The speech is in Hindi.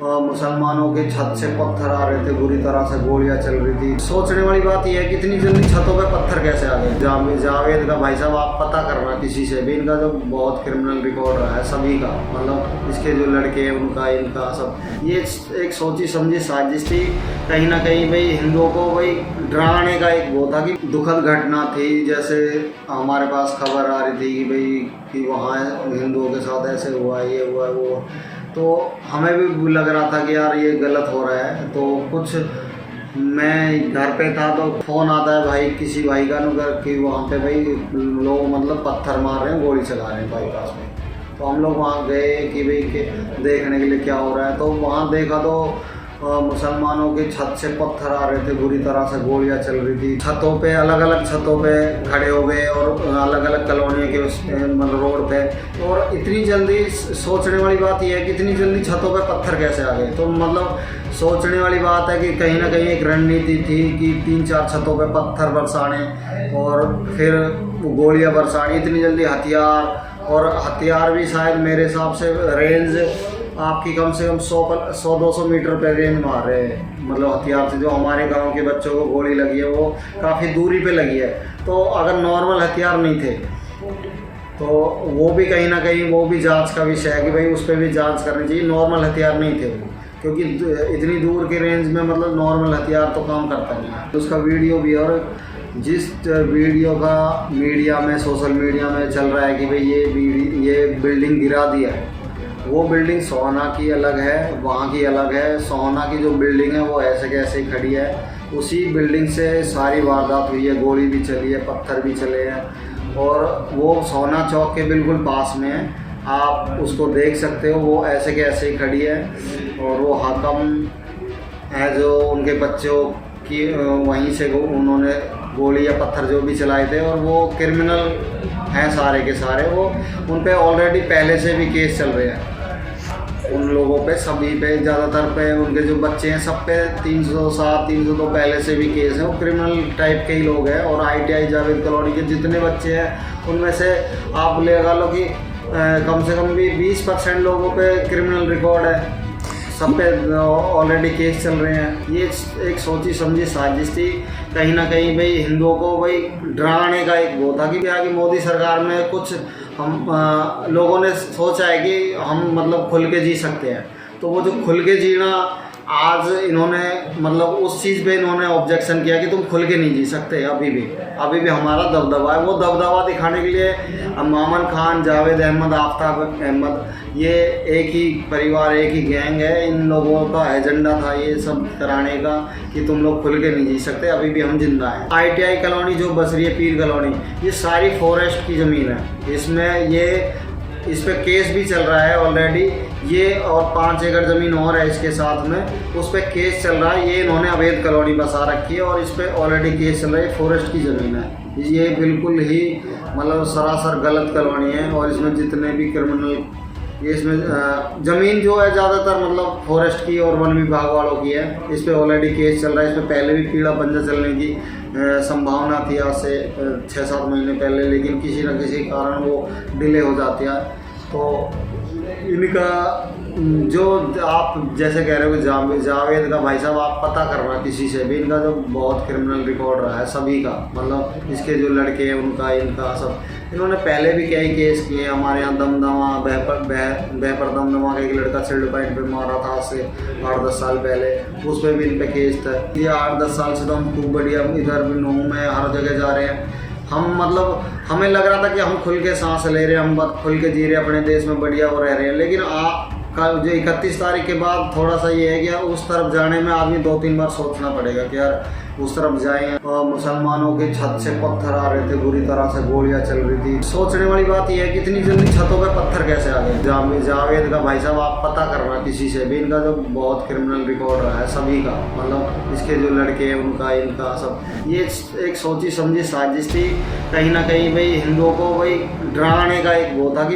मुसलमानों के छत से पत्थर आ रहे थे, बुरी तरह से गोलियां चल रही थी। सोचने वाली बात यह है कि इतनी जल्दी छतों पे पत्थर कैसे आ गए। जावेद का भाई साहब आप पता करना किसी से भी, इनका जो बहुत क्रिमिनल रिकॉर्ड रहा है सभी का, मतलब इसके जो लड़के हैं उनका, इनका सब, ये एक सोची समझी साजिश थी कहीं ना कहीं। भाई हिंदुओं को भाई डराने का एक वो था कि दुखद घटना थी, जैसे हमारे पास खबर आ रही थी कि भाई कि वहाँ हिंदुओं के साथ ऐसे हुआ, ये हुआ वो, तो हमें भी लग रहा था कि यार ये गलत हो रहा है। तो कुछ मैं घर पे था तो फ़ोन आता है भाई किसी भाई का नगर कि वहाँ पे भाई लोग मतलब पत्थर मार रहे हैं, गोली चला रहे हैं बाईपास में। तो हम लोग वहाँ गए कि भाई देखने के लिए क्या हो रहा है। तो वहाँ देखा तो मुसलमानों के छत से पत्थर आ रहे थे, बुरी तरह से गोलियां चल रही थी। छतों पे अलग अलग छतों पे खड़े हो गए और अलग अलग कॉलोनियों के उस मतलब रोड पे। और इतनी जल्दी सोचने वाली बात यह है कि इतनी जल्दी छतों पे पत्थर कैसे आ गए। तो मतलब सोचने वाली बात है कि कहीं ना कहीं एक रणनीति थी कि 3-4 छतों पे पत्थर बरसाने और फिर गोलियां बरसानी, इतनी जल्दी हथियार। और हथियार भी शायद मेरे हिसाब से रेंज आपकी कम से कम 100-200 मीटर पे रेंज मार रहे हैं, मतलब हथियार से। जो हमारे गांव के बच्चों को गोली लगी है वो काफ़ी दूरी पे लगी है। तो अगर नॉर्मल हथियार नहीं थे तो वो भी कहीं ना कहीं वो भी जांच का विषय है कि भाई उस पर भी जांच करनी चाहिए। नॉर्मल हथियार नहीं थे वो, क्योंकि इतनी दूर के रेंज में मतलब नॉर्मल हथियार तो काम करता नहीं है। तो उसका वीडियो भी, और जिस वीडियो का मीडिया में, सोशल मीडिया में चल रहा है कि भाई ये बिल्डिंग गिरा दिया है, वो बिल्डिंग सोहना की अलग है, वहाँ की अलग है। सोहना की जो बिल्डिंग है वो ऐसे कैसे खड़ी है, उसी बिल्डिंग से सारी वारदात हुई है, गोली भी चली है, पत्थर भी चले हैं। और वो सोहना चौक के बिल्कुल पास में है, आप उसको देख सकते हो, वो ऐसे के ऐसे ही खड़ी है। और वो हाकम है जो उनके बच्चों की वहीं से उन्होंने गोली या पत्थर जो भी चलाए थे, और वो क्रिमिनल हैं सारे के सारे। वो उन पे ऑलरेडी पहले से भी केस चल रहे हैं, उन लोगों पे, सभी पे, ज़्यादातर पे, उनके जो बच्चे हैं सब पे 307, 302 पहले से भी केस हैं। वो क्रिमिनल टाइप के ही लोग हैं। और ITI जावेद कॉलोनी के जितने बच्चे हैं उनमें से आप लगा लो कि कम से कम भी 20% लोगों पे क्रिमिनल रिकॉर्ड है, सब पे ऑलरेडी केस चल रहे हैं। ये एक सोची समझी साजिश थी कहीं ना कहीं। भाई हिंदुओं को भाई डराने का एक वो था कि क्या कि मोदी सरकार में कुछ हम लोगों ने सोचा है कि हम मतलब खुल के जी सकते हैं। तो वो जो खुल के जीना, आज इन्होंने मतलब उस चीज़ पे इन्होंने ऑब्जेक्शन किया कि तुम खुल के नहीं जी सकते। अभी भी हमारा दबदबा है। वो दबदबा दिखाने के लिए मामन खान, जावेद अहमद, आफ्ताब अहमद, ये एक ही परिवार, एक ही गैंग है। इन लोगों का एजेंडा था ये सब कराने का कि तुम लोग खुल के नहीं जी सकते, अभी भी हम जिंदा हैं। ITI कॉलोनी जो बस रही है, पीर कॉलोनी, ये सारी फॉरेस्ट की ज़मीन है। इसमें इस पर केस भी चल रहा है ऑलरेडी। ये और 5 एकड़ ज़मीन और है इसके साथ में, उस पर केस चल रहा है। ये इन्होंने अवैध कॉलोनी बसा रखी है और इस पर ऑलरेडी केस चल रहा है। फॉरेस्ट की ज़मीन है ये, बिल्कुल ही मतलब सरासर गलत कॉलोनी है। और इसमें जितने भी क्रिमिनल, ये इसमें ज़मीन जो है ज़्यादातर मतलब फॉरेस्ट की और वन विभाग वालों की है। इस पर ऑलरेडी केस चल रहा है। इस पर पहले भी पीड़ा पंजा चलने की संभावना थी आज से 6-7 महीने पहले, लेकिन किसी न किसी कारण वो डिले हो जाती है। तो इनका जो आप जैसे कह रहे हो जावेद का भाई साहब आप पता करना किसी से भी, इनका जो बहुत क्रिमिनल रिकॉर्ड रहा है सभी का, मतलब इसके जो लड़के हैं उनका, इनका सब। इन्होंने पहले भी कई केस किए हमारे यहाँ। दमदमा, बहपर दमदमा का एक लड़का सिल्ड पॉइंट पे मारा था आज से 8-10 साल पहले, उस पर भी इन पे केस था। ये 8-10 साल से तो हम खूब बढ़िया इधर भी नूह में हर जगह जा रहे हैं हम। मतलब हमें लग रहा था कि हम खुल के सांस ले रहे हैं, हम खुल के जी रहे हैं अपने देश में, बढ़िया वो रह रहे हैं। लेकिन कल जो 31 तारीख के बाद थोड़ा सा ये है कि यार उस तरफ जाने में आदमी 2-3 बार सोचना पड़ेगा कि यार उस तरफ जाएं। मुसलमानों के छत से पत्थर आ रहे थे, बुरी तरह से गोलियां चल रही थी। सोचने वाली बात यह है कि इतनी जल्दी छतों पे पत्थर कैसे आ गए। जावेद का भाई साहब आप पता करना किसी से भी, इनका जो बहुत क्रिमिनल रिकॉर्ड रहा है सभी का, मतलब इसके जो लड़के हैं उनका, इनका सब। ये एक सोची समझी साजिश थी कहीं ना कहीं। भाई हिंदुओं को भाई डराने का एक वो था कि